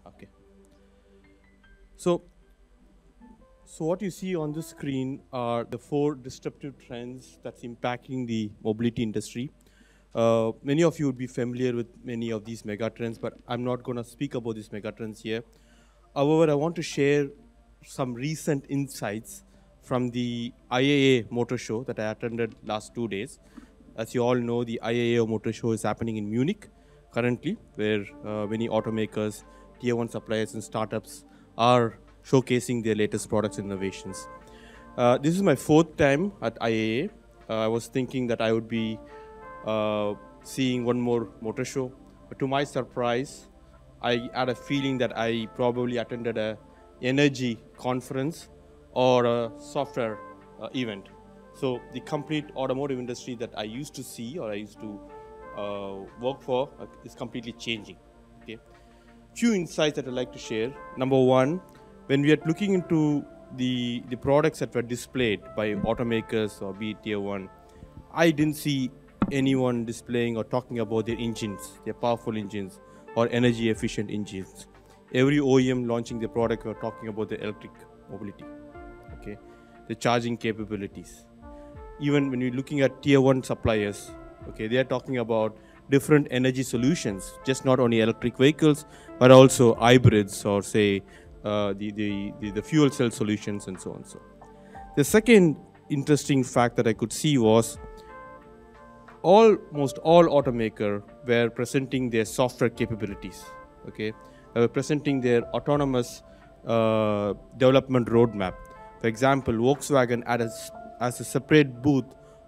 Okay. So what you see on the screen are the 4 disruptive trends that's impacting the mobility industry. Many of you would be familiar with many of these mega trends, but I'm not going to speak about these mega trends here. However, I want to share some recent insights from the IAA Motor Show that I attended last 2 days. As you all know, the IAA Motor Show is happening in Munich currently, where many automakers, tier 1 suppliers and startups are showcasing their latest products and innovations. This is my 4th time at IAA. I was thinking that I would be seeing one more motor show, but to my surprise, I had a feeling that I probably attended a energy conference or a software event. So the complete automotive industry that I used to see or I used to work for is completely changing. Okay, few insights that I'd like to share. Number one, when we are looking into the products that were displayed by automakers or be it tier 1, I didn't see anyone displaying or talking about their engines, their powerful engines or energy efficient engines. Every OEM launching their product were talking about the electric mobility, okay, the charging capabilities. Even when you're looking at tier 1 suppliers, okay, they are talking about different energy solutions, just not only electric vehicles, but also hybrids or say the fuel cell solutions and so on. So the second interesting fact that I could see was almost all automakers were presenting their software capabilities. Okay, they were presenting their autonomous development roadmap. For example, Volkswagen has a separate booth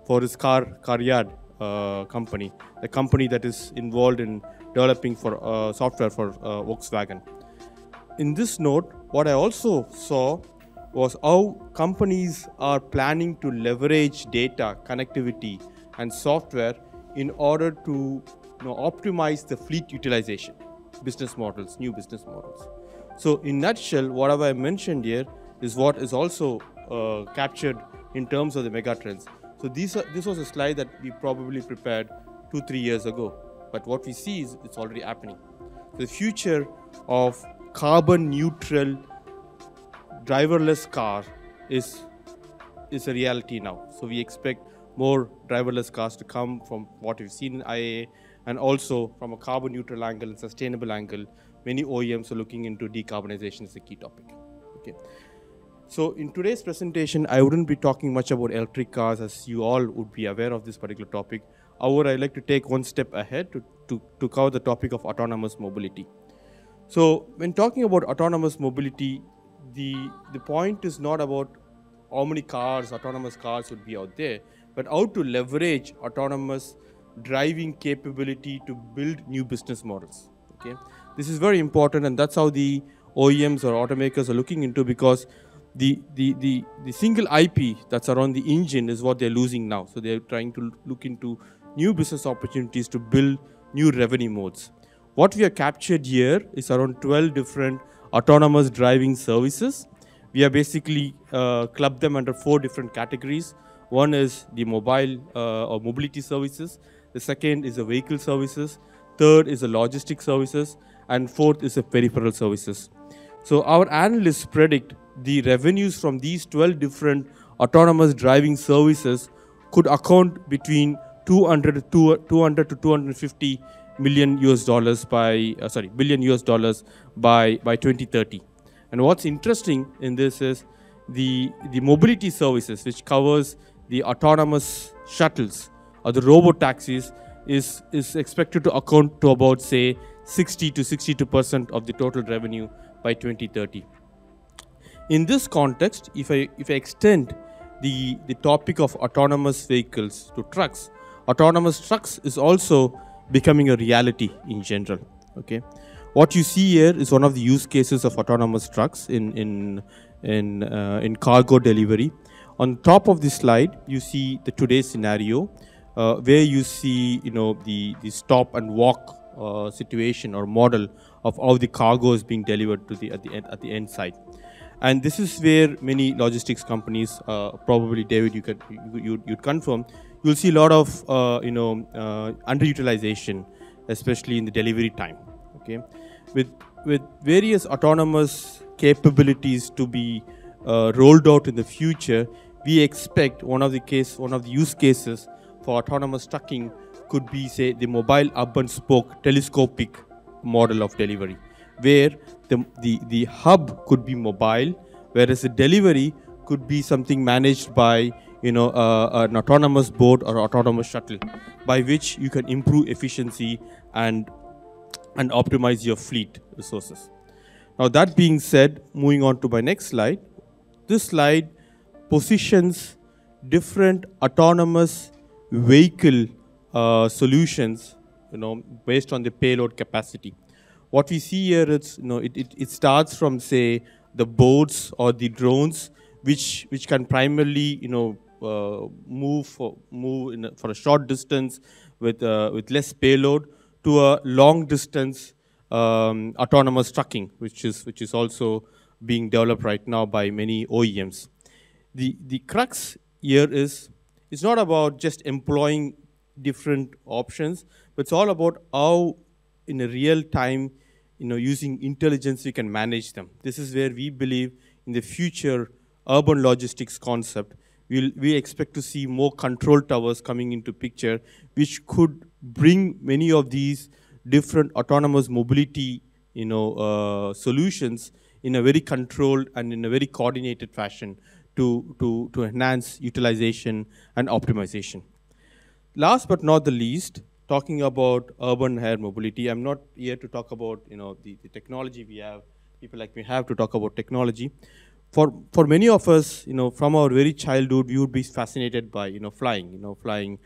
for its car yard company, the company that is involved in developing for software for Volkswagen. In this note, what I also saw was how companies are planning to leverage data, connectivity, and software in order to optimize the fleet utilization, business models, new business models. So in a nutshell, whatever I mentioned here is what is also captured in terms of the mega trends. So this was a slide that we probably prepared 2-3 years ago, but what we see is it's already happening. The future of carbon neutral driverless car is a reality now. So we expect more driverless cars to come from what we've seen in IAA, and also from a carbon neutral angle and sustainable angle, many OEMs are looking into decarbonization as a key topic. Okay. So in today's presentation, I wouldn't be talking much about electric cars, as you all would be aware of this particular topic. However, I'd like to take one step ahead to cover the topic of autonomous mobility. So when talking about autonomous mobility, the point is not about how many autonomous cars would be out there, but how to leverage autonomous driving capability to build new business models. Okay, this is very important, and that's how the OEMs or automakers are looking into, because the single IP that's around the engine is what they're losing now. So they're trying to look into new business opportunities to build new revenue modes. What we have captured here is around 12 different autonomous driving services. We have basically clubbed them under 4 different categories. One is the mobile or mobility services. The second is the vehicle services. Third is the logistic services. And fourth is the peripheral services. So our analysts predict the revenues from these 12 different autonomous driving services could account between 200 to 250 million US dollars billion US dollars by 2030. And what's interesting in this is the mobility services, which covers the autonomous shuttles or the robo-taxis, is expected to account to about, say, 60 to 62% of the total revenue by 2030. In this context, if I extend the topic of autonomous vehicles to trucks, autonomous trucks is also becoming a reality in general. Okay, what you see here is one of the use cases of autonomous trucks in cargo delivery. On top of this slide, you see the today's scenario, where you see the stop and walk situation or model of how the cargo is being delivered to at the end site. And this is where many logistics companies, probably David, you'd confirm, you'll see a lot of underutilization, especially in the delivery time. Okay, with with various autonomous capabilities to be rolled out in the future, we expect one of the use cases for autonomous trucking could be, say, the mobile urban spoke telescopic model of delivery, where the hub could be mobile, whereas the delivery could be something managed by an autonomous boat or autonomous shuttle, by which you can improve efficiency and optimize your fleet resources. Now, that being said, moving on to my next slide. This slide positions different autonomous vehicle solutions, based on the payload capacity. What we see here is, it starts from, say, the boats or the drones, which can primarily, move for a short distance with less payload, to a long distance autonomous trucking, which is also being developed right now by many OEMs. The crux here is, it's not about just employing different options, but it's all about how, in a real time, using intelligence, we can manage them. This is where we believe in the future urban logistics concept, we expect to see more control towers coming into picture, which could bring many of these different autonomous mobility, solutions in a very controlled and in a very coordinated fashion to enhance utilization and optimization. Last but not the least, talking about urban air mobility, I'm not here to talk about the technology we have. People like me have to talk about technology. For many of us, from our very childhood, we would be fascinated by flying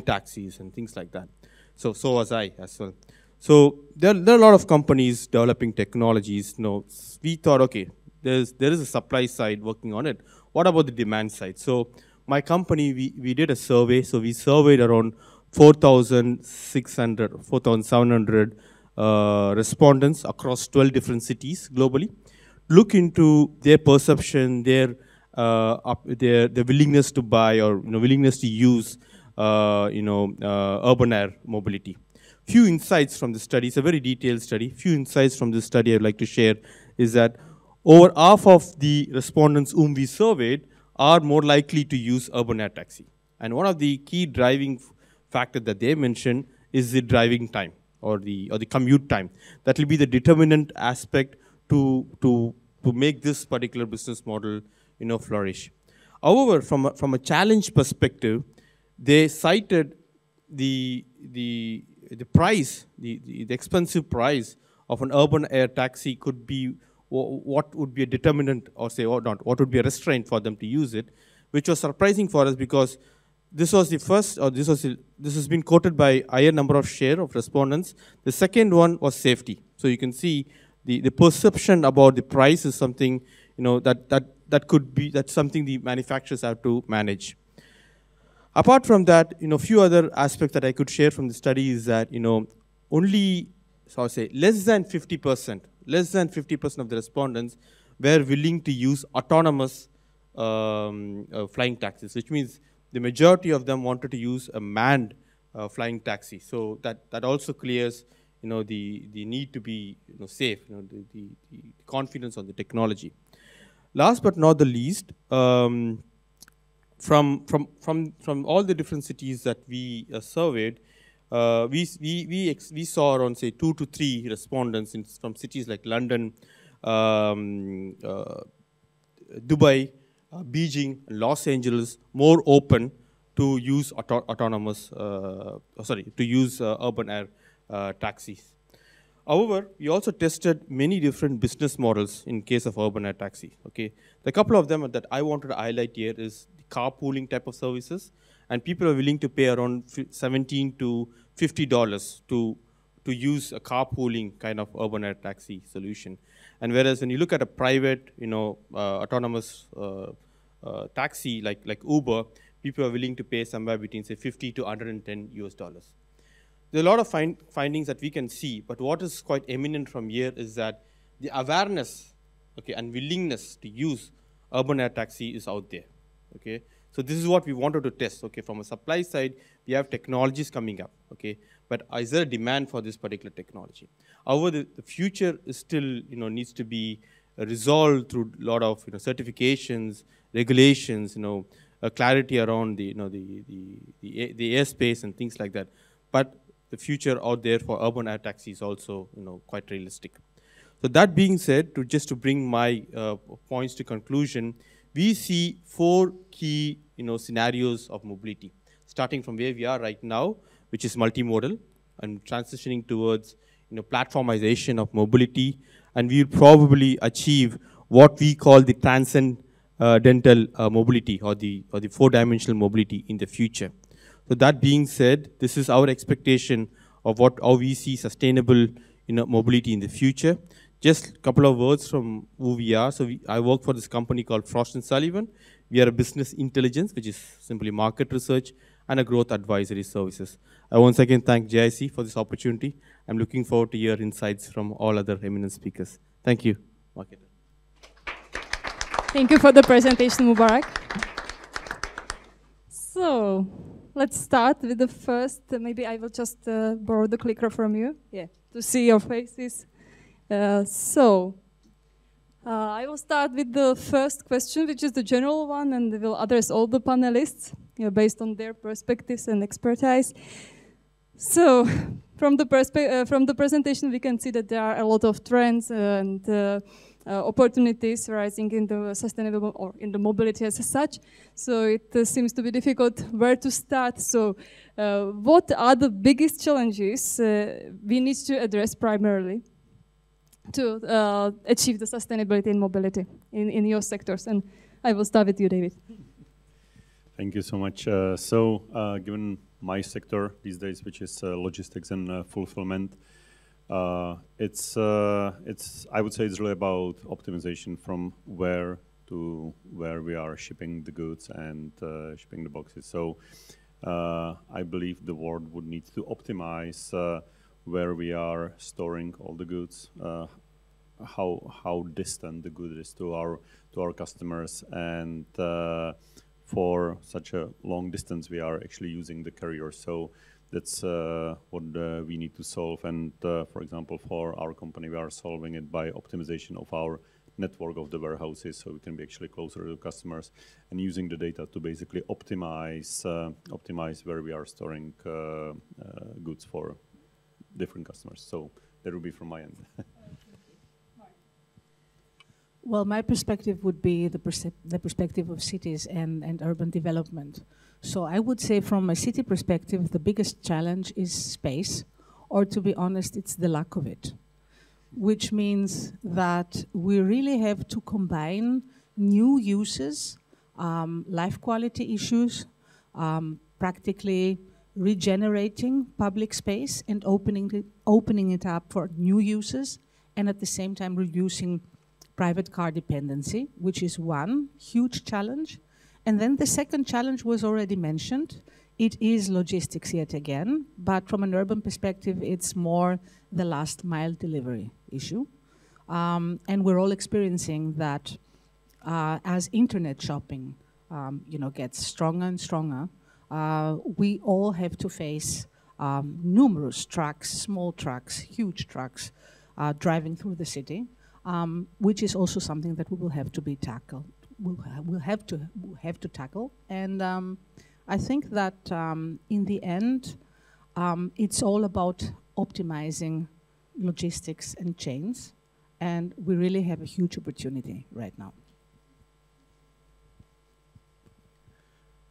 taxis and things like that. So was I as well. So there are a lot of companies developing technologies. We thought, okay, there is a supply side working on it. What about the demand side? So my company, we did a survey. So we surveyed around 4,700 respondents across 12 different cities globally. Look into their perception, their willingness to buy or willingness to use urban air mobility. Few insights from the study. It's a very detailed study. Few insights from this study I'd like to share is that over half of the respondents whom we surveyed are more likely to use urban air taxi. And one of the key driving factors that they mentioned is the driving time or the commute time. That will be the determinant aspect to make this particular business model flourish. However, from a challenge perspective, they cited the price, the expensive price of an urban air taxi could be what would be a determinant, or say, or not, what would be a restraint for them to use it, which was surprising for us because this was the first, or this has been quoted by higher number of share of respondents. The second one was safety. So you can see the perception about the price is something that's something the manufacturers have to manage. Apart from that, few other aspects that I could share from the study is that only, so I'll say, less than 50% of the respondents were willing to use autonomous flying taxis, which means the majority of them wanted to use a manned flying taxi. So that also clears the need to be safe, the confidence on the technology. Last but not the least, from all the different cities that we surveyed, we saw around, say, 2 to 3 respondents from cities like London, Dubai, Beijing, Los Angeles, more open to use urban air taxis. However, we also tested many different business models in case of urban air taxi. Okay, the couple of them that I wanted to highlight here is the carpooling type of services, and people are willing to pay around $17 to $50 to use a carpooling kind of urban air taxi solution. And whereas when you look at a private, autonomous taxi like Uber, people are willing to pay somewhere between, say, $50 to $110 US. There are a lot of findings that we can see, but what is quite eminent from here is that the awareness, okay, and willingness to use urban air taxi is out there. Okay, So this is what we wanted to test. Okay, from a supply side, we have technologies coming up. Okay, but is there a demand for this particular technology? However, the future is still, needs to be resolved through a lot of, certifications, regulations, clarity around the, the airspace and things like that. But the future out there for urban air taxi is also, quite realistic. So that being said, to bring my points to conclusion, we see 4 key, scenarios of mobility, starting from where we are right now, which is multimodal, and transitioning towards, platformization of mobility, and we'll probably achieve what we call the transcendental mobility, or the 4-dimensional mobility in the future. So that being said, this is our expectation of how we see sustainable, mobility in the future. Just a couple of words from who we are. So I work for this company called Frost & Sullivan. We are a business intelligence, which is simply market research, and a growth advisory services. I once again thank JIC for this opportunity. I'm looking forward to your insights from all other eminent speakers. Thank you, Markéta. Thank you for the presentation, Mubarak. So let's start with the first. Maybe I will just borrow the clicker from you, to see your faces. I will start with the first question, which is the general one, and we will address all the panelists based on their perspectives and expertise. So, from the presentation, we can see that there are a lot of trends and opportunities rising in the sustainable or in the mobility as such. So it seems to be difficult where to start. So, what are the biggest challenges we need to address primarily to achieve the sustainability in mobility in your sectors? And I will start with you, David. Thank you so much. Given my sector these days, which is logistics and fulfillment, it's I would say it's really about optimization from where to where we are shipping the goods and shipping the boxes. So I believe the world would need to optimize where we are storing all the goods, how distant the good is to our customers, and for such a long distance we are actually using the carrier. So that's what we need to solve. And for example, for our company, we are solving it by optimization of our network of the warehouses, so we can be actually closer to customers and using the data to basically optimize where we are storing goods for different customers. So that would be from my end. Well, my perspective would be the perspective of cities and urban development. So I would say from a city perspective, the biggest challenge is space, or to be honest, it's the lack of it, which means that we really have to combine new uses, life quality issues, practically regenerating public space and opening it up for new uses, and at the same time reducing private car dependency, which is one huge challenge. And then the second challenge was already mentioned. It is logistics yet again, but from an urban perspective, it's more the last mile delivery issue. And we're all experiencing that as internet shopping gets stronger and stronger, we all have to face numerous trucks, small trucks, huge trucks, driving through the city, which is also something that we will have to be tackled. We'll have to tackle. And I think that in the end, it's all about optimizing logistics and chains, and we really have a huge opportunity right now.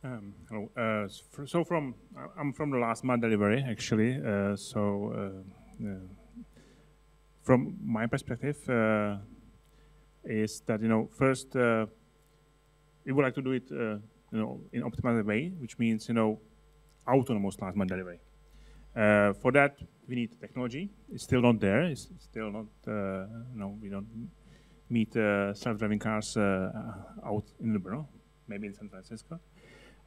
Hello. I'm from the last mile delivery, actually. From my perspective, is that first we would like to do it in optimized way, which means autonomous last mile delivery. For that, we need technology. It's still not there. It's still not. We don't meet self-driving cars out in the maybe in San Francisco.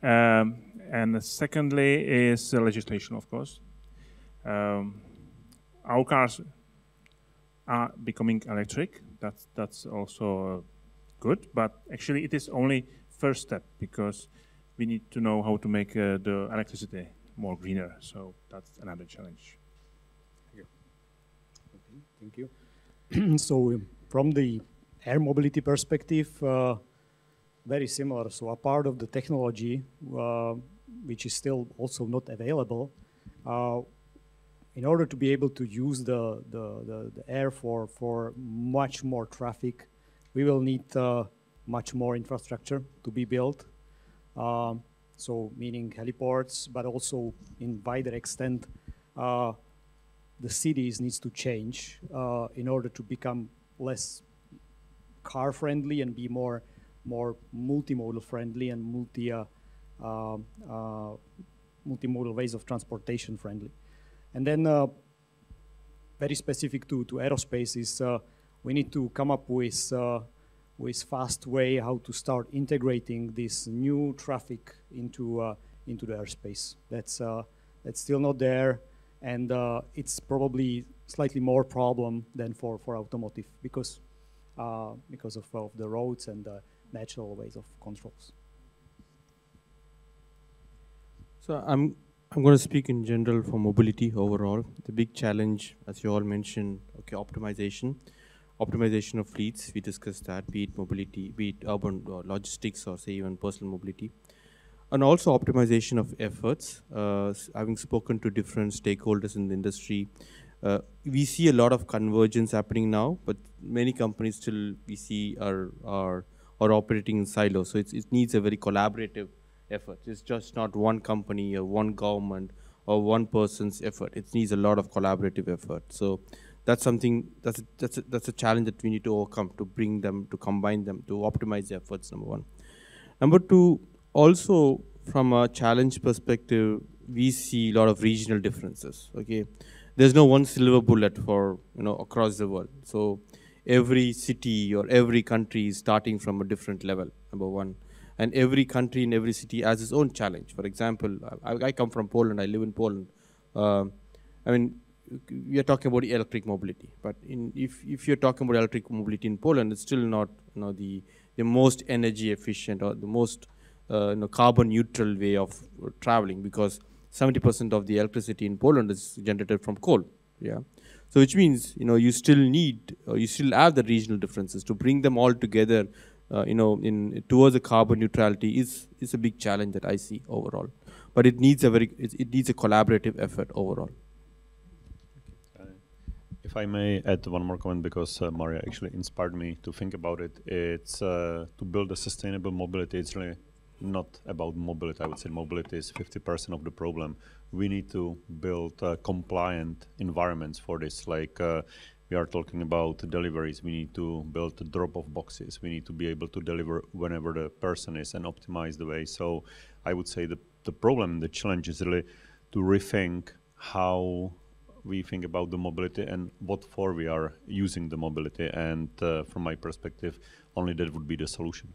And secondly is legislation, of course. Our cars are becoming electric. That's also good, but actually it is only first step, because we need to know how to make the electricity more greener. So that's another challenge. Thank you. Okay, thank you. So from the air mobility perspective, very similar. So a part of the technology, which is still also not available, in order to be able to use the air for much more traffic, we will need much more infrastructure to be built. So meaning heliports, but also in wider extent, the cities needs to change in order to become less car friendly and be more multimodal friendly and multimodal ways of transportation friendly. And then very specific to aerospace is we need to come up with fast way how to start integrating this new traffic into the airspace. That's still not there, and it's probably slightly more problem than for automotive because of the roads and the natural ways of controls. So I'm going to speak in general for mobility overall. The big challenge, as you all mentioned, okay, optimization of fleets. We discussed that, be it mobility, be it urban logistics, or say even personal mobility, and also optimization of efforts. Having spoken to different stakeholders in the industry, we see a lot of convergence happening now, but many companies still we see are operating in silos. So it needs a very collaborative effort. It's just not one company or one government or one person's effort. It needs a lot of collaborative effort. So that's something that's a challenge that we need to overcome, to bring them, to combine them, to optimize the efforts. Number one. Number two, also from a challenge perspective, we see a lot of regional differences. Okay, there's no one silver bullet for across the world. So every city or every country is starting from a different level. Number one. And every country and every city has its own challenge. For example, I come from Poland. I live in Poland. I mean, we are talking about electric mobility. But if you're talking about electric mobility in Poland, it's still not the most energy efficient or the most carbon neutral way of traveling, because 70% of the electricity in Poland is generated from coal. Yeah. So which means you still have the regional differences. To bring them all together towards a carbon neutrality is a big challenge that I see overall, but it needs a collaborative effort overall. If I may add one more comment, because Maria actually inspired me to think about it. It's to build a sustainable mobility. It's really not about mobility. I would say mobility is 50% of the problem. We need to build compliant environments for this. Like we are talking about deliveries. We need to build drop-off boxes. We need to be able to deliver whenever the person is and optimize the way. So I would say the problem, the challenge is really to rethink how we think about the mobility and what for we are using the mobility. And from my perspective, only that would be the solution.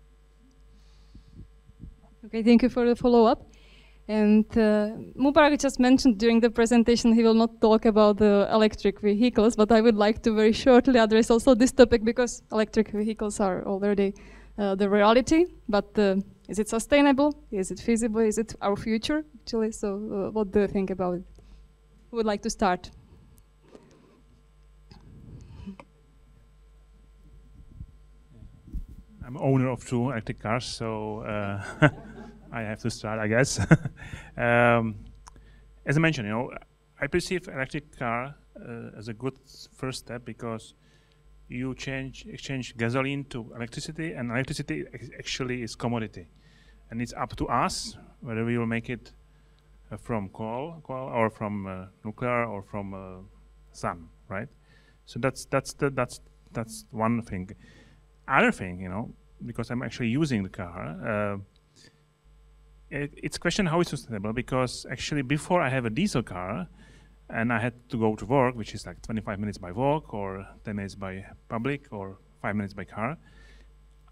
Okay, thank you for the follow-up. And Mubarak just mentioned during the presentation he will not talk about the electric vehicles, but I would like to very shortly address also this topic, because electric vehicles are already the reality, but is it sustainable? Is it feasible? Is it our future, actually? So what do you think about it? Who would like to start? I'm owner of 2 electric cars, so I have to start, I guess. As I mentioned, I perceive electric car as a good first step, because you exchange gasoline to electricity, and electricity actually is commodity, and it's up to us whether we will make it from coal or from nuclear or from sun, right? So that's one thing. Other thing, because I'm actually using the car, it's a question how it's sustainable, because actually before I have a diesel car and I had to go to work, which is like 25 minutes by walk or 10 minutes by public or 5 minutes by car,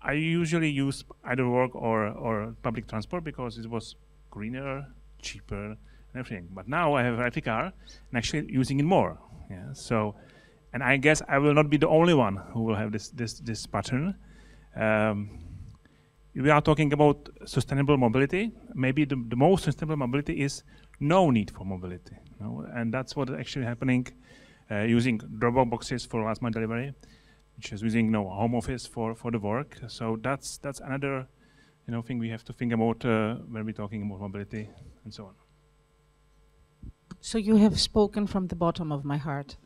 I usually use either work or public transport because it was greener, cheaper, and everything. But now I have an electric car and actually using it more. Yeah. So, and I guess I will not be the only one who will have this pattern. we are talking about sustainable mobility. Maybe the most sustainable mobility is no need for mobility. And that's what is actually happening using drop boxes for last mile delivery, which is using home office for the work. So that's another thing we have to think about when we're talking about mobility and so on. So you have spoken from the bottom of my heart.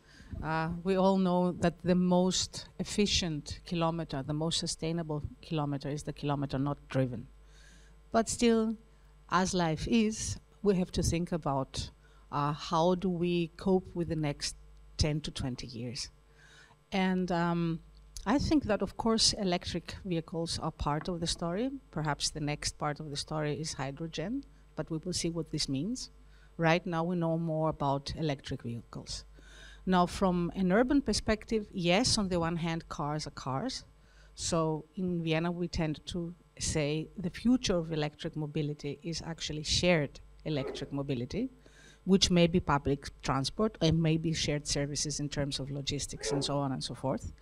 We all know that the most efficient kilometer, the most sustainable kilometer is the kilometer not driven. But still, as life is, we have to think about how do we cope with the next 10 to 20 years. And I think that, of course, electric vehicles are part of the story. Perhaps the next part of the story is hydrogen, but we will see what this means. Right now, we know more about electric vehicles. Now, from an urban perspective, yes, on the one hand, cars are cars. So in Vienna, we tend to say the future of electric mobility is actually shared electric mobility, which may be public transport and may be shared services in terms of logistics and so on and so forth.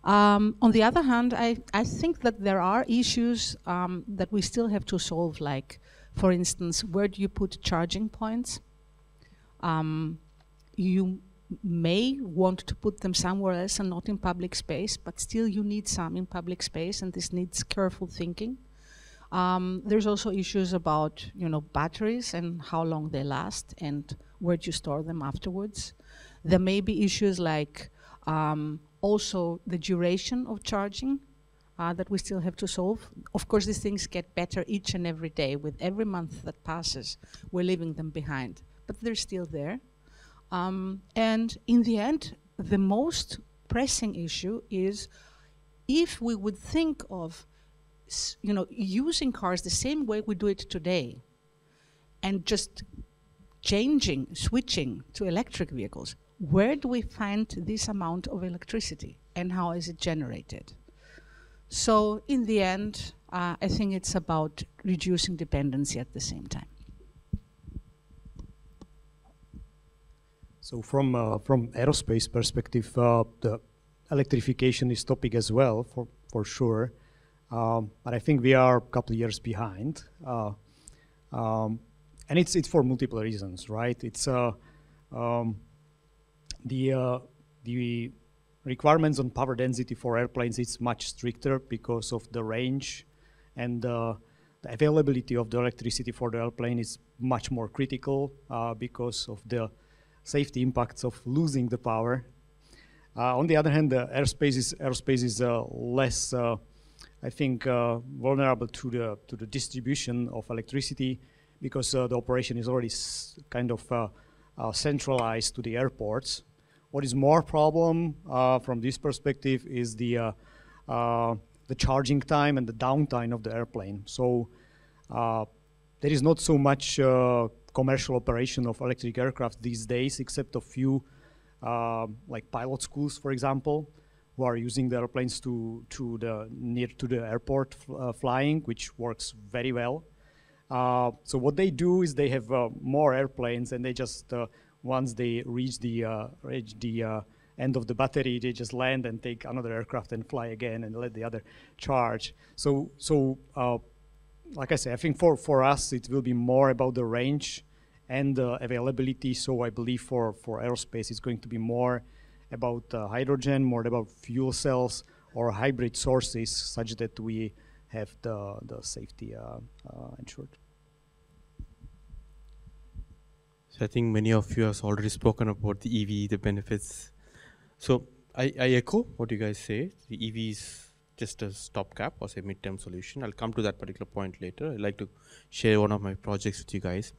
On the other hand, I think that there are issues that we still have to solve, like, for instance, where do you put charging points? You may want to put them somewhere else and not in public space, but still you need some in public space, and this needs careful thinking. There's also issues about, batteries and how long they last and where do you store them afterwards. There may be issues like also the duration of charging that we still have to solve. Of course, these things get better each and every day. With every month that passes, we're leaving them behind, but they're still there. And in the end, the most pressing issue is if we would think of using cars the same way we do it today and just switching to electric vehicles, where do we find this amount of electricity and how is it generated? So in the end, I think it's about reducing dependency at the same time. So from aerospace perspective, the electrification is topic as well, for sure. But I think we are a couple of years behind. And it's for multiple reasons, right? It's the requirements on power density for airplanes is much stricter because of the range, and the availability of the electricity for the airplane is much more critical because of the safety impacts of losing the power. On the other hand, the aerospace is less, I think, vulnerable to the distribution of electricity because the operation is already kind of centralized to the airports. What is more problem from this perspective is the charging time and the downtime of the airplane. So there is not so much commercial operation of electric aircraft these days, except a few like pilot schools, for example, who are using the airplanes near to the airport flying, which works very well. So what they do is they have more airplanes, and they just once they reach the end of the battery, they just land and take another aircraft and fly again and let the other charge. So like I say, I think for us it will be more about the range and the availability. So I believe for aerospace it's going to be more about hydrogen, more about fuel cells or hybrid sources, such that we have the safety ensured. So I think many of you have already spoken about the EV, the benefits. So I echo what you guys say. The EV is just a stopgap or say midterm solution. I'll come to that particular point later. I'd like to share one of my projects with you guys.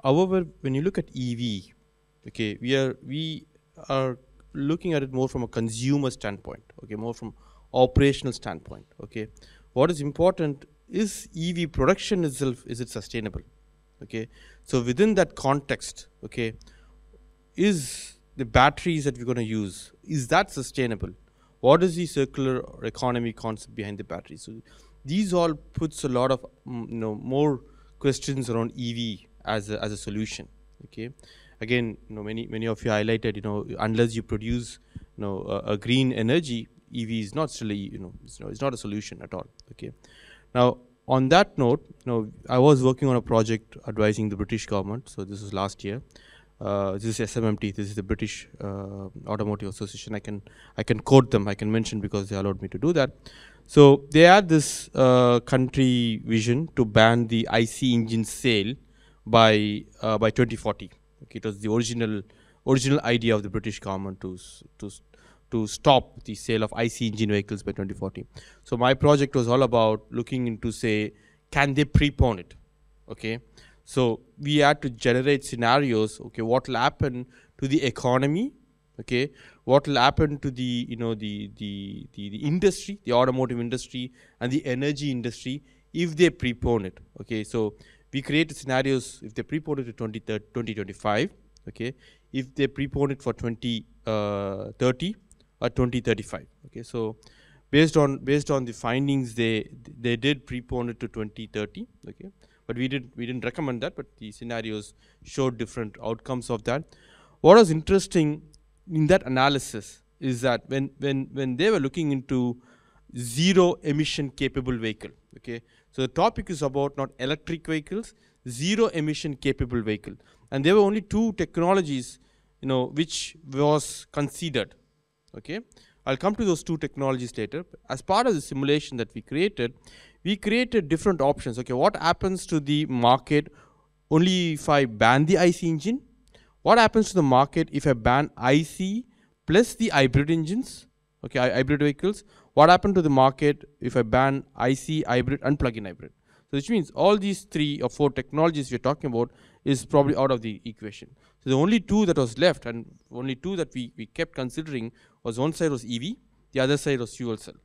However, when you look at EV, okay, we are looking at it more from a consumer standpoint, okay, more from operational standpoint, okay. What is important is EV production itself, is it sustainable, okay. So within that context, okay, is the batteries that we're going to use, is that sustainable? What is the circular economy concept behind the batteries? So these all puts a lot of more questions around EV as a solution, okay. Again, many of you highlighted, unless you produce, a green energy, EV is not still, it's not a solution at all, okay. Now, on that note, I was working on a project advising the British government. So this was last year. This is SMMT. This is the British Automotive Association. I can quote them. I can mention because they allowed me to do that. So they had this country vision to ban the IC engine sale by 2040. Okay, it was the original idea of the British government to stop the sale of IC engine vehicles by 2040. So my project was all about looking into, say, can they prepone it? Okay. So we had to generate scenarios. Okay, what will happen to the economy? Okay, what will happen to the the industry, the automotive industry, and the energy industry if they prepone it? Okay, so we created scenarios if they prepone it to 2025. Okay, if they prepone it for 2030 or 2035. Okay, so based on the findings, they did prepone it to 2030. Okay. But we didn't recommend that, but the scenarios showed different outcomes of that. What was interesting in that analysis is that when they were looking into zero emission capable vehicle, okay, so the topic is about not electric vehicles, zero emission capable vehicle, and there were only two technologies, which was considered. Okay, I'll come to those two technologies later. As part of the simulation that we created different options. Okay, what happens to the market only if I ban the IC engine? What happens to the market if I ban IC plus the hybrid engines? Okay, hybrid vehicles. What happens to the market if I ban IC, hybrid, and plug-in hybrid? So which means all these 3 or 4 technologies we're talking about is probably out of the equation. So the only 2 that was left, and only 2 that we kept considering, was one side was EV, the other side was fuel cell.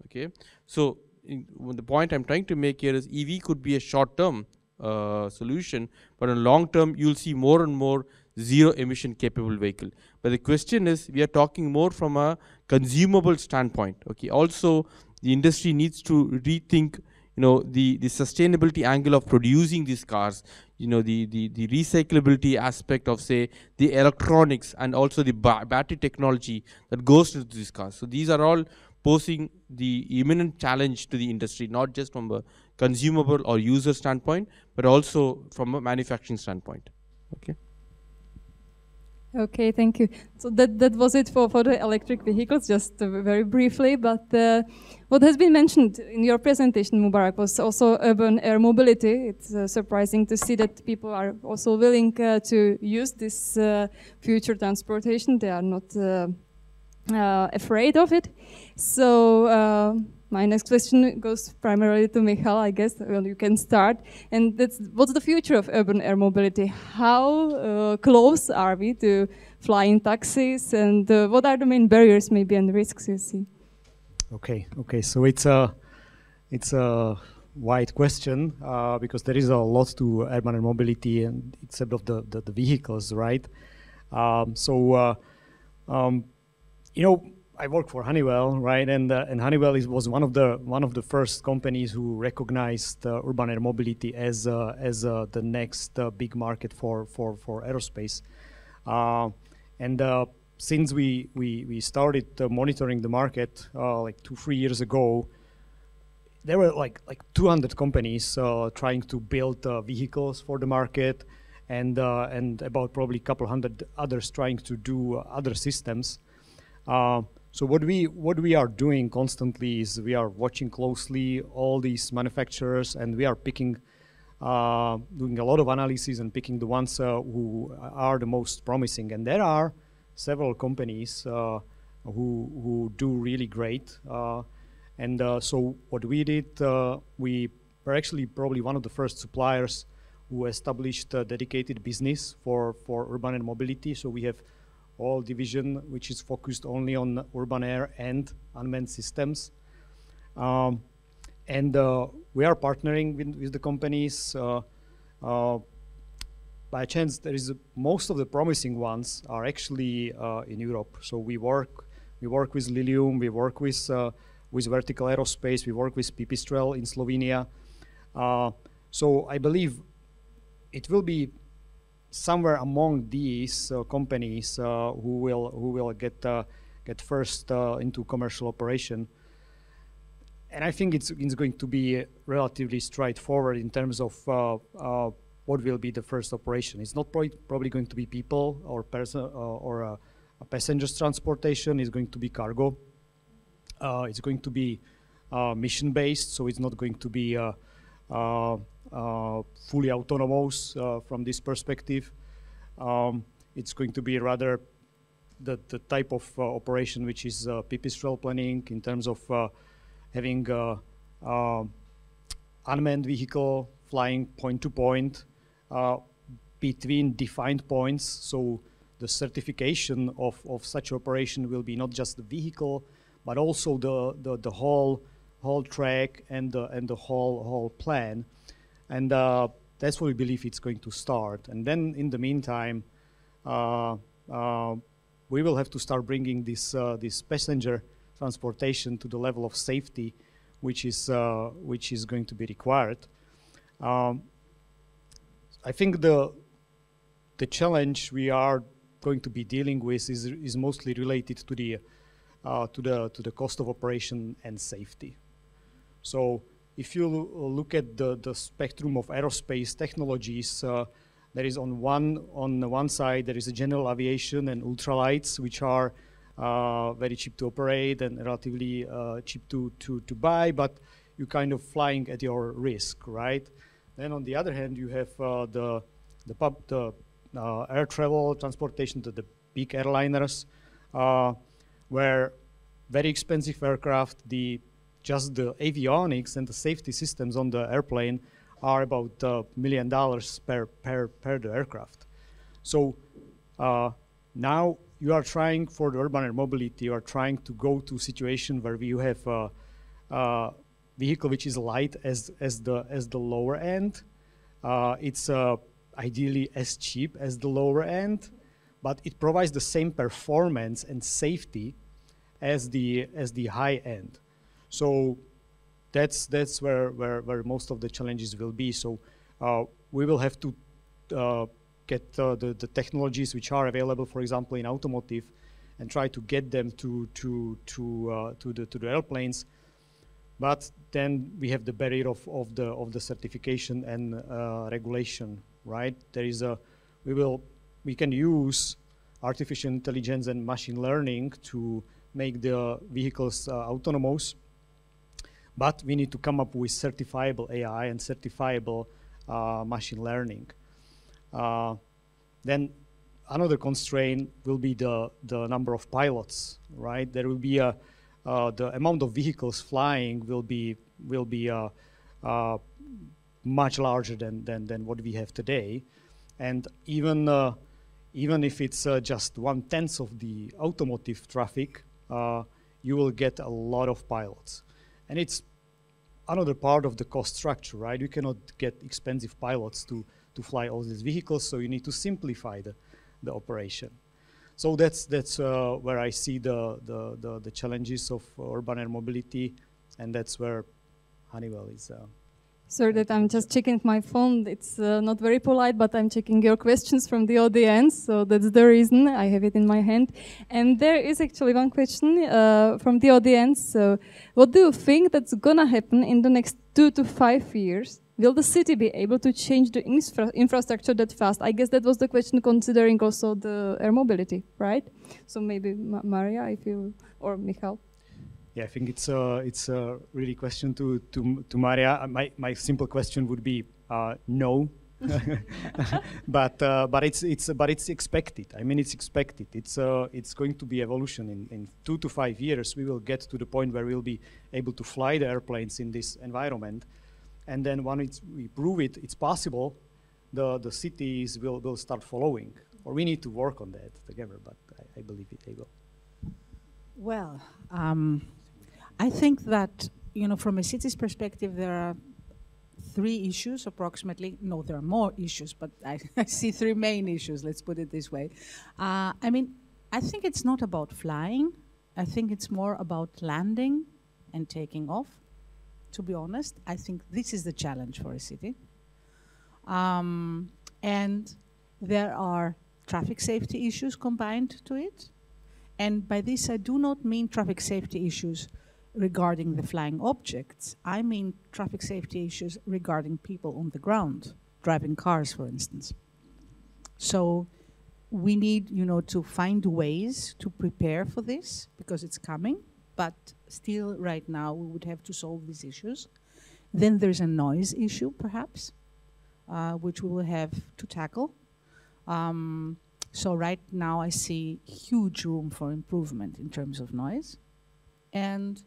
Okay, so the point I'm trying to make here is EV could be a short-term solution, but in long term you'll see more and more zero emission capable vehicle. But the question is, we are talking more from a consumable standpoint. Okay, also the industry needs to rethink the sustainability angle of producing these cars, the recyclability aspect of, say, the electronics, and also the battery technology that goes into these cars. So these are all posing the imminent challenge to the industry, not just from a consumable or user standpoint, but also from a manufacturing standpoint. Okay. Okay, thank you. So that was it for the electric vehicles, just very briefly. But what has been mentioned in your presentation, Mubarak, was also urban air mobility. It's surprising to see that people are also willing to use this future transportation. They are not afraid of it. So my next question goes primarily to Michal, I guess. Well, you can start. And what's the future of urban air mobility? How close are we to flying taxis? And what are the main barriers, maybe, and risks you see? Okay. So it's a wide question because there is a lot to urban air mobility, and except of the vehicles, right? I work for Honeywell, right? And Honeywell was one of the first companies who recognized urban air mobility as the next big market for aerospace. Since we started monitoring the market like 2-3 years ago, there were like 200 companies trying to build vehicles for the market, and about probably a couple hundred others trying to do other systems. So what we are doing constantly is we are watching closely all these manufacturers, and we are picking, doing a lot of analysis and picking the ones who are the most promising. And there are several companies who do really great. So what we did, we were actually probably one of the first suppliers who established a dedicated business for urban air mobility. So we have all division which is focused only on urban air and unmanned systems. We are partnering with the companies. By chance, most of the promising ones are actually in Europe. So we work with Lilium, we work with Vertical Aerospace, we work with Pipistrel in Slovenia. So I believe it will be somewhere among these companies who will get first into commercial operation. And I think it's going to be relatively straightforward in terms of what will be the first operation. It's not probably going to be people or a passengers transportation. It's going to be cargo. It's going to be mission-based, so it's not going to be fully autonomous from this perspective. It's going to be rather the type of operation which is pipistrel planning in terms of having unmanned vehicle flying point to point between defined points. So the certification of such operation will be not just the vehicle, but also the whole track and the whole plan. And that's what we believe it's going to start. And then in the meantime, we will have to start bringing this passenger transportation to the level of safety which is going to be required. I think the challenge we are going to be dealing with is mostly related to the cost of operation and safety. So if you look at the spectrum of aerospace technologies, there is on one side there is a general aviation and ultralights, which are very cheap to operate and relatively cheap to buy, but you're kind of flying at your risk, right? Then on the other hand, you have the air travel transportation to the big airliners, where very expensive aircraft, just the avionics and the safety systems on the airplane are about $1 million per the aircraft. So now you are trying for the urban air mobility, you are trying to go to a situation where you have a vehicle which is light as the lower end. It's ideally as cheap as the lower end, but it provides the same performance and safety as the high end. So that's where most of the challenges will be. So we will have to get the technologies which are available, for example, in automotive, and try to get them to the airplanes. But then we have the barrier of the certification and regulation, right? There is we can use artificial intelligence and machine learning to make the vehicles autonomous, but we need to come up with certifiable AI and certifiable machine learning. Then another constraint will be the number of pilots, right? There will be the amount of vehicles flying will be much larger than what we have today, and even if it's just 1/10 of the automotive traffic, you will get a lot of pilots, and it's another part of the cost structure, right? You cannot get expensive pilots to fly all these vehicles, so you need to simplify the operation. So that's where I see the challenges of urban air mobility, and that's where Honeywell is. Sorry that I'm just checking my phone. It's not very polite, but I'm checking your questions from the audience, so that's the reason I have it in my hand. And there is actually one question from the audience. So, what do you think that's gonna happen in the next 2 to 5 years? Will the city be able to change the infrastructure that fast? I guess that was the question, considering also the air mobility, right? So maybe Maria, if you, or Michal. Yeah, I think it's a really question to Maria. My simple question would be no, but it's expected. I mean, it's expected. It's going to be evolution. In 2 to 5 years, we will get to the point where we'll be able to fly the airplanes in this environment, and then when we prove it's possible, the cities will start following. Or we need to work on that together. But I believe they will. Well. I think that, from a city's perspective, there are 3 issues approximately. No, there are more issues, but I see 3 main issues, let's put it this way. I mean, I think it's not about flying. I think it's more about landing and taking off. To be honest, I think this is the challenge for a city. And there are traffic safety issues combined to it. And by this, I do not mean traffic safety issues regarding the flying objects, I mean traffic safety issues regarding people on the ground, driving cars, for instance. So we need, to find ways to prepare for this because it's coming, but still right now we would have to solve these issues. Then there's a noise issue, perhaps, which we will have to tackle. So right now I see huge room for improvement in terms of noise. And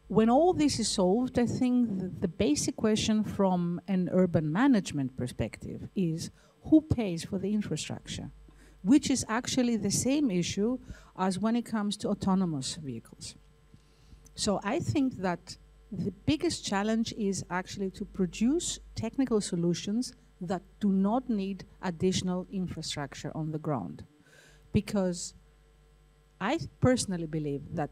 when all this is solved, I think the basic question from an urban management perspective is who pays for the infrastructure, which is actually the same issue as when it comes to autonomous vehicles. So I think that the biggest challenge is actually to produce technical solutions that do not need additional infrastructure on the ground. Because I personally believe that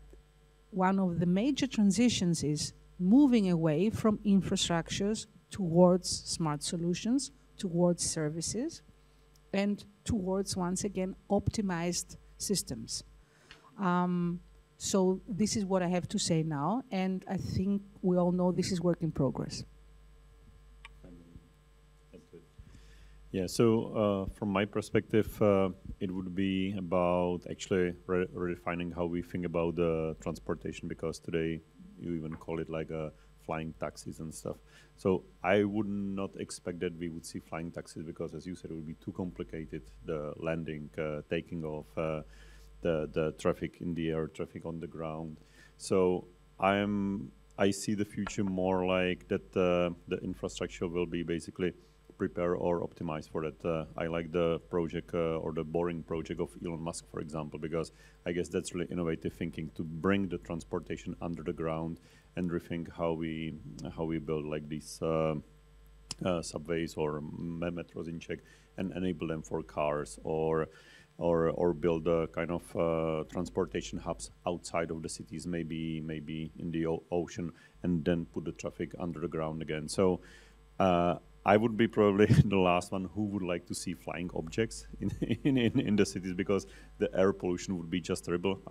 one of the major transitions is moving away from infrastructures towards smart solutions, towards services, and towards, once again, optimized systems. So this is what I have to say now, and I think we all know this is work in progress. Yeah, so from my perspective, it would be about actually redefining how we think about the transportation, because today you even call it like flying taxis and stuff. So I would not expect that we would see flying taxis because, as you said, it would be too complicated, the landing, taking off, the traffic in the air, traffic on the ground. So I see the future more like that the infrastructure will be basically prepare or optimize for that. I like the project or the boring project of Elon Musk, for example, because I guess that's really innovative thinking to bring the transportation under the ground and rethink how we build like these subways or metros in Czech and enable them for cars or build a kind of transportation hubs outside of the cities, maybe in the ocean, and then put the traffic under the ground again. So I would be probably the last one who would like to see flying objects in the cities, because the air pollution would be just terrible.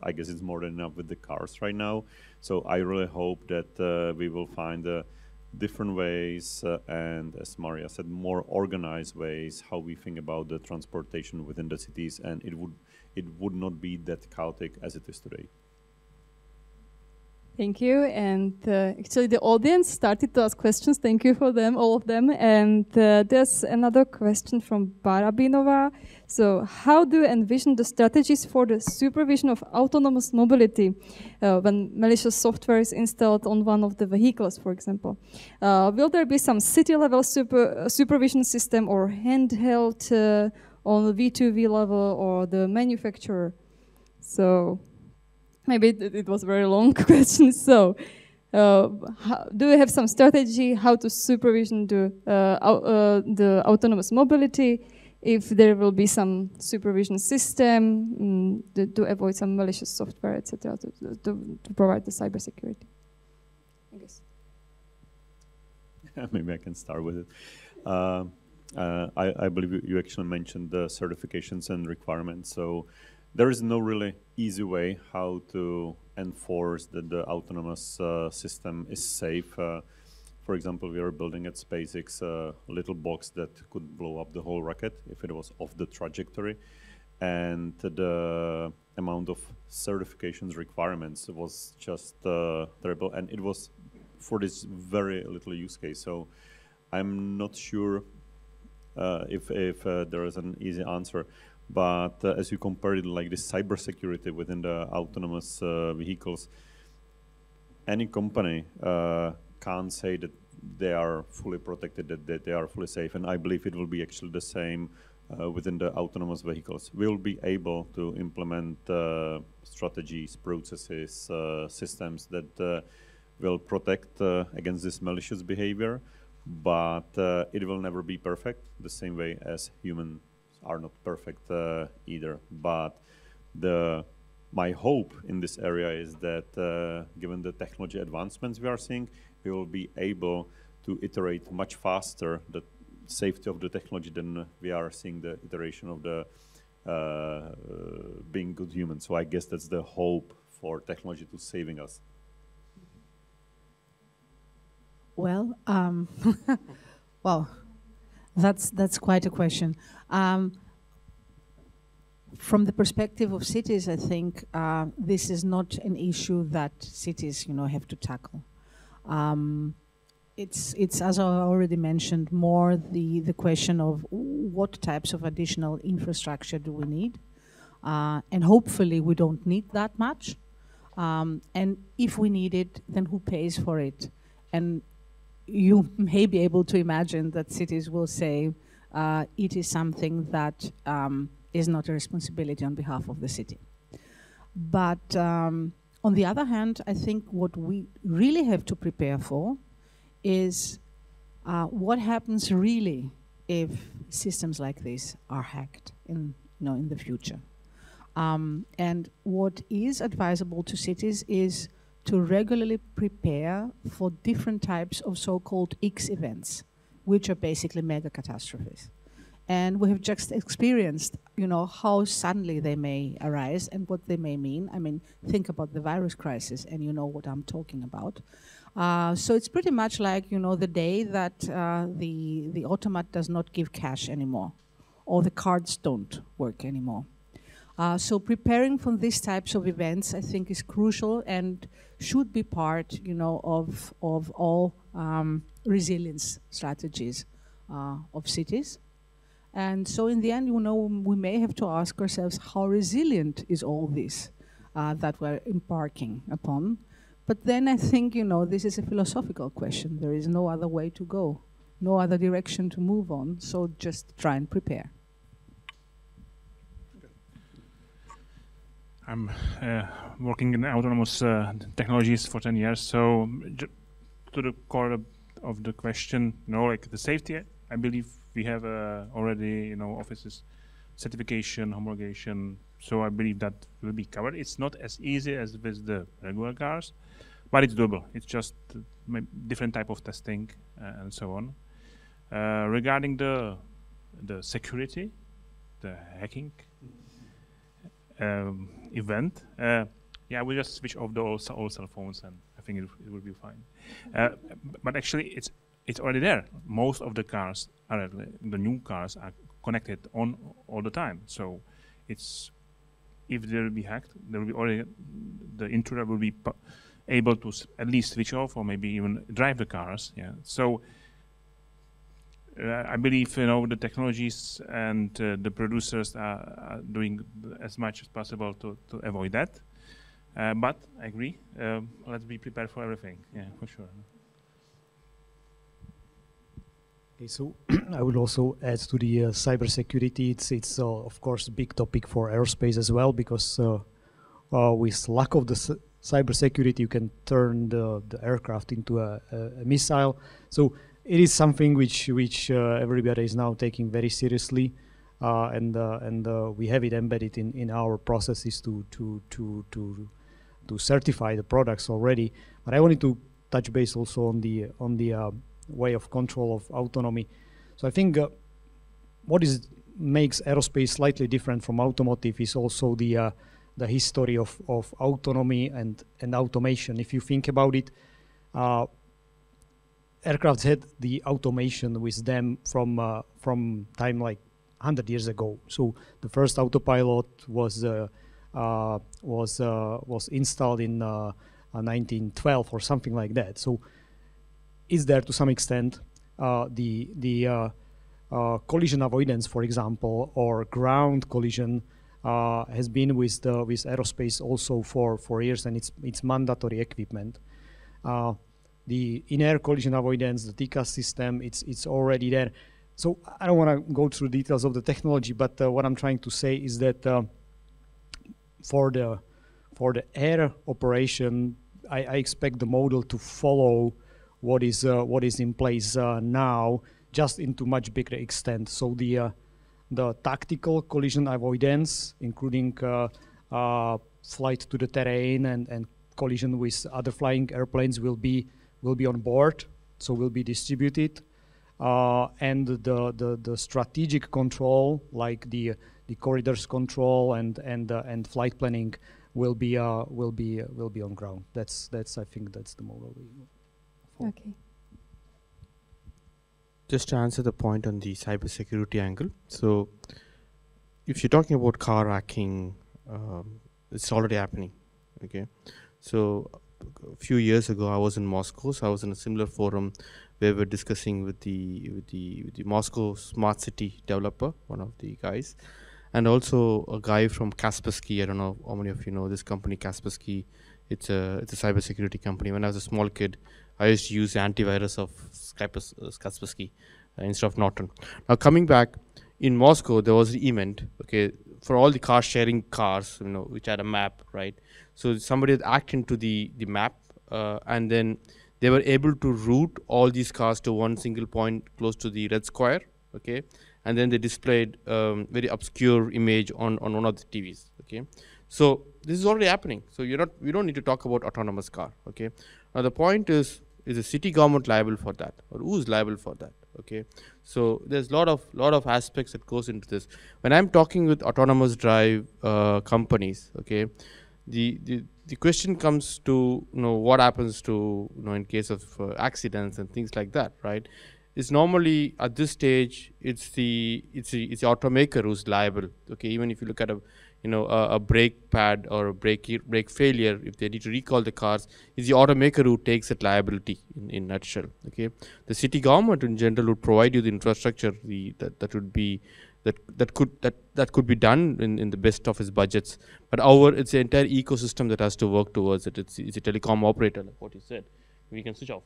I guess it's more than enough with the cars right now. So I really hope that we will find different ways and, as Maria said, more organized ways how we think about the transportation within the cities, and it would not be that chaotic as it is today. Thank you. And actually the audience started to ask questions. Thank you for them, all of them. And there's another question from Barabinova. So how do you envision the strategies for the supervision of autonomous mobility when malicious software is installed on one of the vehicles, for example? Will there be some city-level supervision system or handheld on the V2V level or the manufacturer? So maybe it was a very long question. So, do you have some strategy how to supervision the autonomous mobility? If there will be some supervision system to avoid some malicious software, etc., to provide the cybersecurity? I guess. Maybe I can start with it. I believe you actually mentioned the certifications and requirements. So there is no really easy way how to enforce that the autonomous system is safe. For example, we are building at SpaceX a little box that could blow up the whole rocket if it was off the trajectory. And the amount of certifications requirements was just terrible. And it was for this very little use case. So I'm not sure if there is an easy answer. But as you compare it, like this cybersecurity within the autonomous vehicles, any company can't say that they are fully protected, that they are fully safe. And I believe it will be actually the same within the autonomous vehicles. We'll be able to implement strategies, processes, systems that will protect against this malicious behavior, but it will never be perfect, the same way as humans are not perfect either. But my hope in this area is that given the technology advancements we are seeing, we will be able to iterate much faster the safety of the technology than we are seeing the iteration of the being good humans. So I guess that's the hope for technology to saving us. Well, well, that's quite a question. From the perspective of cities, I think this is not an issue that cities, have to tackle. It's as I already mentioned, more the question of what types of additional infrastructure do we need, and hopefully we don't need that much. And if we need it, then who pays for it? And you may be able to imagine that cities will say it is something that is not a responsibility on behalf of the city. But on the other hand, I think what we really have to prepare for is what happens really if systems like this are hacked in the future. And what is advisable to cities is to regularly prepare for different types of so-called X events, which are basically mega catastrophes. And we have just experienced, how suddenly they may arise and what they may mean. I mean, think about the virus crisis and you know what I'm talking about. So it's pretty much like, the day that the automat does not give cash anymore or the cards don't work anymore. So preparing for these types of events, I think, is crucial and should be part, of all resilience strategies of cities. And so in the end, we may have to ask ourselves, how resilient is all this that we're embarking upon? But then I think, this is a philosophical question. There is no other way to go, no other direction to move on. So just try and prepare. I'm working in autonomous technologies for 10 years. So to the core of the question, like the safety, I believe we have already, offices, certification, homologation. So I believe that will be covered. It's not as easy as with the regular cars, but it's doable. It's just different type of testing and so on. Regarding the security, the hacking event, we just switch off all cell phones, and I think it will be fine. But actually, it's already there. Most of the cars the new cars are connected on all the time. So it's if they will be hacked, there will be already the intruder will be able to at least switch off or maybe even drive the cars. Yeah. So I believe the technologies and the producers are doing as much as possible to avoid that. But I agree. Let's be prepared for everything. Yeah, for sure. Okay, so I would also add to the cybersecurity. It's of course a big topic for aerospace as well, because with lack of the cybersecurity, you can turn the aircraft into a missile. So it is something which everybody is now taking very seriously, and we have it embedded in our processes to certify the products already. But I wanted to touch base also on the way of control of autonomy. So I think what makes aerospace slightly different from automotive is also the history of autonomy and automation. If you think about it, aircrafts had the automation with them from time like 100 years ago. So the first autopilot was installed in 1912 or something like that. So is there to some extent the collision avoidance, for example, or ground collision has been with aerospace also for years, and it's mandatory equipment. The in-air collision avoidance, the TCAS system, it's already there. So I don't want to go through details of the technology, but what I'm trying to say is that for the air operation, I expect the model to follow what is in place now, just into much bigger extent. So the tactical collision avoidance, including flight to the terrain and collision with other flying airplanes, will be on board, so will be distributed, and the strategic control, like the corridors control and flight planning, will be on ground. That's I think that's the model. Okay. just to answer the point on the cybersecurity angle. So, if you're talking about car hacking, it's already happening. Okay, so a few years ago, I was in Moscow. So I was in a similar forum where we're discussing with the Moscow smart city developer, one of the guys, and also a guy from Kaspersky. I don't know how many of you know this company, Kaspersky. It's a cybersecurity company. When I was a small kid, I used to use the antivirus of Kaspersky instead of Norton. Now coming back, in Moscow there was an event, okay, for all the car sharing cars, you know, which had a map, right? So somebody had hacked into the map, and then they were able to route all these cars to one single point close to the red square, okay, and then they displayed very obscure image on one of the TVs, okay. So this is already happening. So we don't need to talk about autonomous car, okay. Now the point is the city government liable for that, or who is liable for that? Okay, so there's lot of aspects that goes into this. When I'm talking with autonomous drive companies, okay, the question comes to, you know, what happens to, you know, in case of accidents and things like that, right? It's normally at this stage it's the automaker who's liable. Okay, even if you look at a brake pad or a brake failure, if they need to recall the cars, it's the automaker who takes that liability in nutshell. Okay, the city government in general would provide you the infrastructure that could be done in the best of its budgets. But it's the entire ecosystem that has to work towards it. It's a telecom operator, like what you said. We can switch off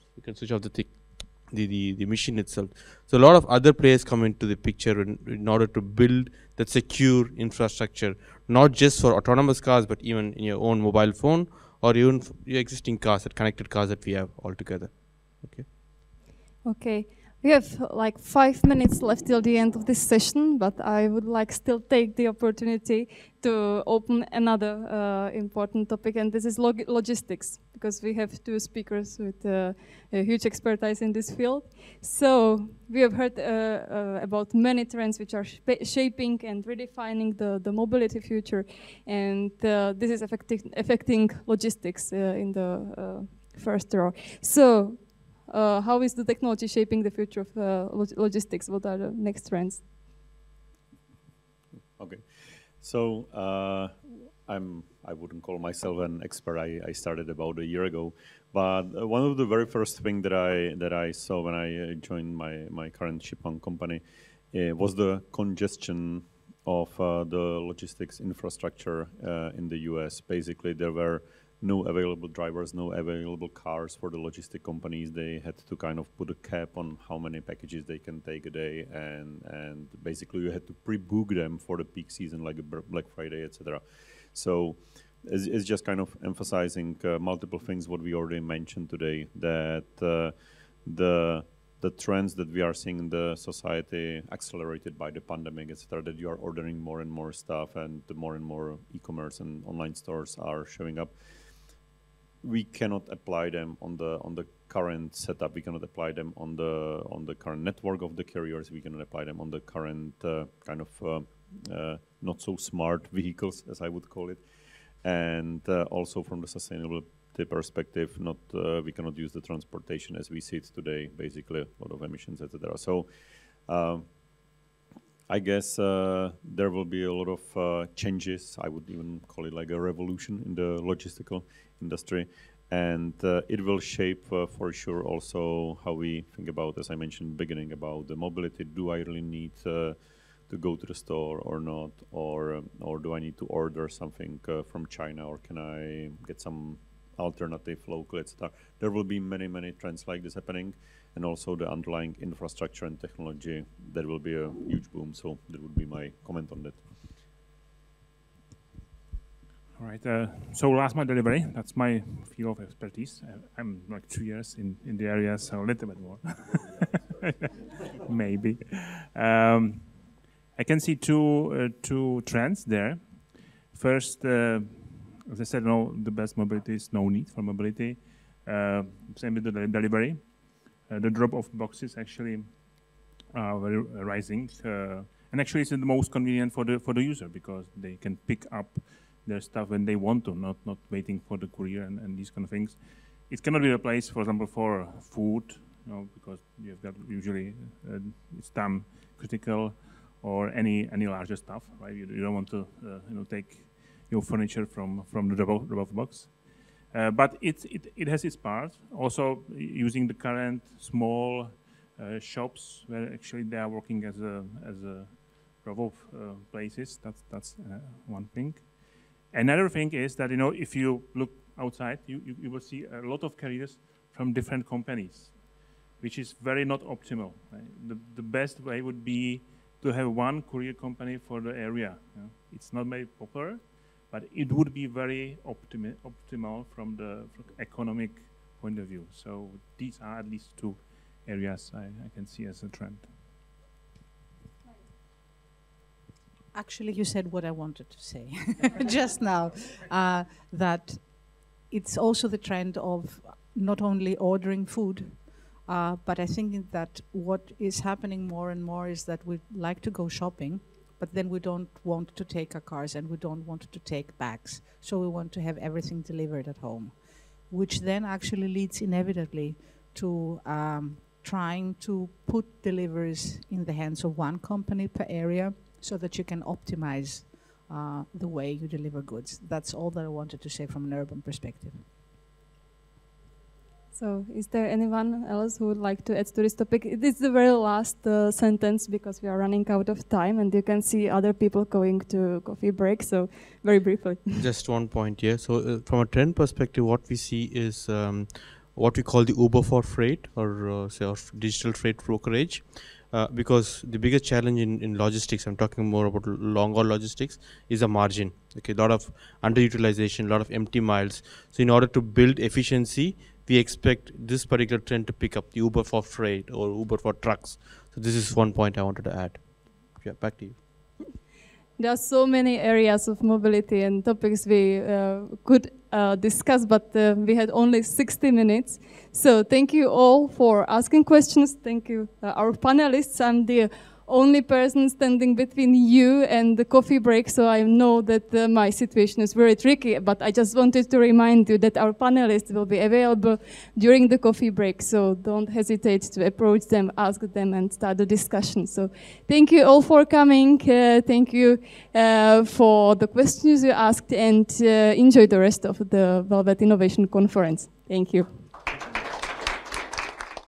the machine itself. So a lot of other players come into the picture in order to build that secure infrastructure, not just for autonomous cars, but even in your own mobile phone or even your existing cars, that connected cars that we have altogether. Okay. Okay. We have like 5 minutes left till the end of this session, but I would like still take the opportunity to open another important topic, and this is logistics, because we have two speakers with a huge expertise in this field. So we have heard about many trends which are shaping and redefining the mobility future, and this is affecting logistics in the first row. So how is the technology shaping the future of logistics? What are the next trends? Okay, so I wouldn't call myself an expert. I started about a year ago, but one of the very first things that I saw when I joined my current ShipMonk company was the congestion of the logistics infrastructure in the US. Basically, there were no available drivers, no available cars for the logistic companies. They had to kind of put a cap on how many packages they can take a day, and basically you had to pre-book them for the peak season, like a Black Friday, etc. So it's just kind of emphasizing multiple things what we already mentioned today, that the trends that we are seeing in the society accelerated by the pandemic, etc., that you are ordering more and more stuff, and the more and more e-commerce and online stores are showing up. We cannot apply them on the current setup. We cannot apply them on the current network of the carriers. We cannot apply them on the current kind of not so smart vehicles, as I would call it. And also from the sustainability perspective, we cannot use the transportation as we see it today. Basically, a lot of emissions, etc. So I guess there will be a lot of changes. I would even call it like a revolution in the logistical industry, and it will shape for sure also how we think about, as I mentioned in the beginning, about the mobility. Do I really need to go to the store or not, or do I need to order something from China, or can I get some alternative local, etc. There will be many trends like this happening, and also the underlying infrastructure and technology, there will be a huge boom. So that would be my comment on that. All right, so last mile delivery, that's my field of expertise. I'm like 2 years in the area, so a little bit more, maybe. I can see two trends there. First, as I said, the best mobility is no need for mobility. Same with the delivery. The drop-off boxes actually are rising, and actually it's the most convenient for the user, because they can pick up their stuff when they want to, not waiting for the courier and these kind of things. It cannot be replaced, for example, for food you know, because you've got usually it's time critical, or any larger stuff, right? You don't want to you know, take your furniture from the drop-off box. But it has its part. Also, using the current small shops where actually they are working as a drop-off places. That's one thing. Another thing is that, you know, if you look outside, you will see a lot of carriers from different companies, which is very not optimal. Right? The best way would be to have one courier company for the area. You know? It's not very popular, but it would be very optimal from the economic point of view. So these are at least two areas I can see as a trend. Actually, you said what I wanted to say just now, that it's also the trend of not only ordering food, but I think that what is happening more and more is that we like to go shopping, but then we don't want to take our cars and we don't want to take bags. So we want to have everything delivered at home, which then actually leads inevitably to trying to put deliveries in the hands of one company per area so that you can optimize the way you deliver goods. That's all that I wanted to say from an urban perspective. So is there anyone else who would like to add to this topic? It is the very last sentence because we are running out of time and you can see other people going to coffee break. So very briefly. Just one point here. So from a trend perspective, what we see is what we call the Uber for freight, or say of digital freight brokerage. Because the biggest challenge in logistics, I'm talking more about long haul logistics, is a margin. Okay, a lot of underutilization, a lot of empty miles. So in order to build efficiency, we expect this particular trend to pick up, the Uber for freight or Uber for trucks. So this is one point I wanted to add. Yeah, back to you. There are so many areas of mobility and topics we could discuss, but we had only 60 minutes. So thank you all for asking questions. Thank you, our panelists. I'm the only person standing between you and the coffee break, so I know that my situation is very tricky, but I just wanted to remind you that our panelists will be available during the coffee break, so don't hesitate to approach them, ask them, and start the discussion. So thank you all for coming. Thank you for the questions you asked, and enjoy the rest of the Velvet Innovation Conference. Thank you.